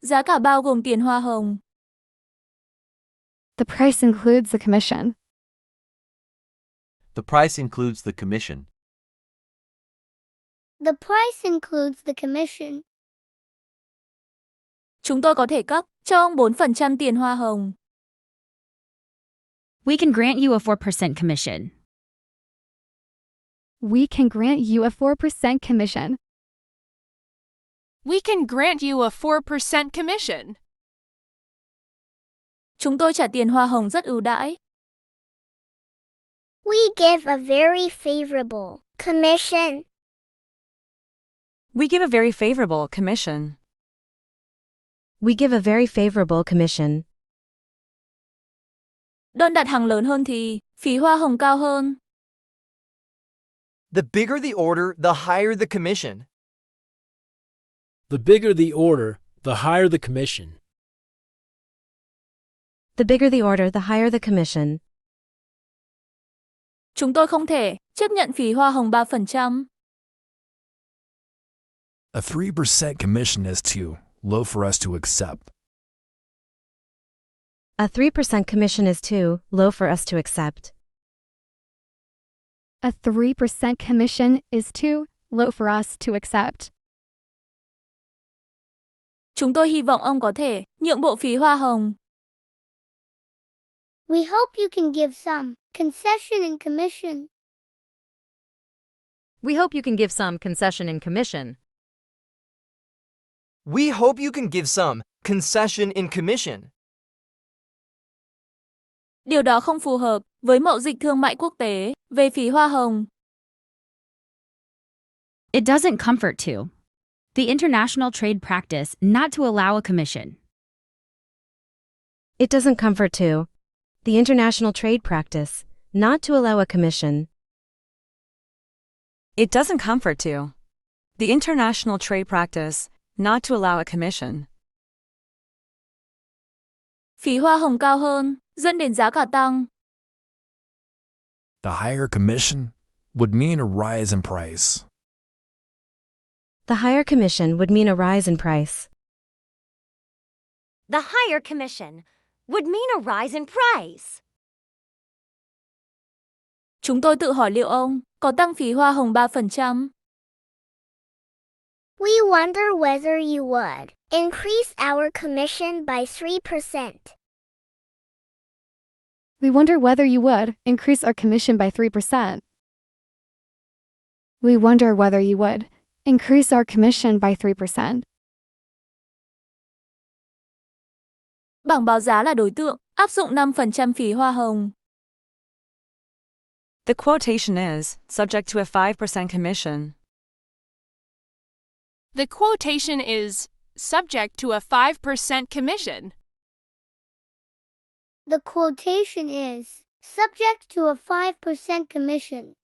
Giá cả bao gồm tiền hoa hồng. The price includes the commission. The price includes the commission. The price includes the commission. Chúng tôi có thể cấp cho ông 4% tiền hoa hồng. We can grant you a 4% commission. We can grant you a 4% commission. We can grant you a 4% commission. Chúng tôi trả tiền hoa hồng rất ưu đãi. We give a very favorable commission. We give a very favorable commission. We give a very favorable commission. Đơn đặt hàng lớn hơn thì phí hoa hồng cao hơn. The bigger the order, the higher the commission. The bigger the order, the higher the commission. The bigger the order, the higher the commission. Chúng tôi không thể chấp nhận phí hoa hồng 3%. A 3% commission is too low for us to accept. A 3% commission is too low for us to accept. A 3% commission is too low for us to accept. Chúng tôi hy vọng ông có thể nhượng bộ phí hoa hồng. We hope you can give some concession in commission. We hope you can give some concession in commission. We hope you can give some concession in commission. Điều đó không phù hợp với mậu dịch thương mại quốc tế về phí hoa hồng. It doesn't comfort to the international trade practice not to allow a commission. It doesn't comfort to the international trade practice not to allow a commission. It doesn't comfort to the international trade practice not to allow a commission. Phí hoa hồng cao hơn dẫn đến giá cả tăng. The higher commission would mean a rise in price. The higher commission would mean a rise in price. The higher commission would mean a rise in price. Chúng tôi tự hỏi liệu ông có tăng phí hoa hồng 3%. We wonder whether you would increase our commission by 3%. We wonder whether you would increase our commission by 3%. We wonder whether you would increase our commission by 3%. Bảng báo giá là đối tượng áp dụng 5% phí hoa hồng. The quotation is subject to a 5% commission. The quotation is subject to a 5% commission. The quotation is subject to a 5% commission.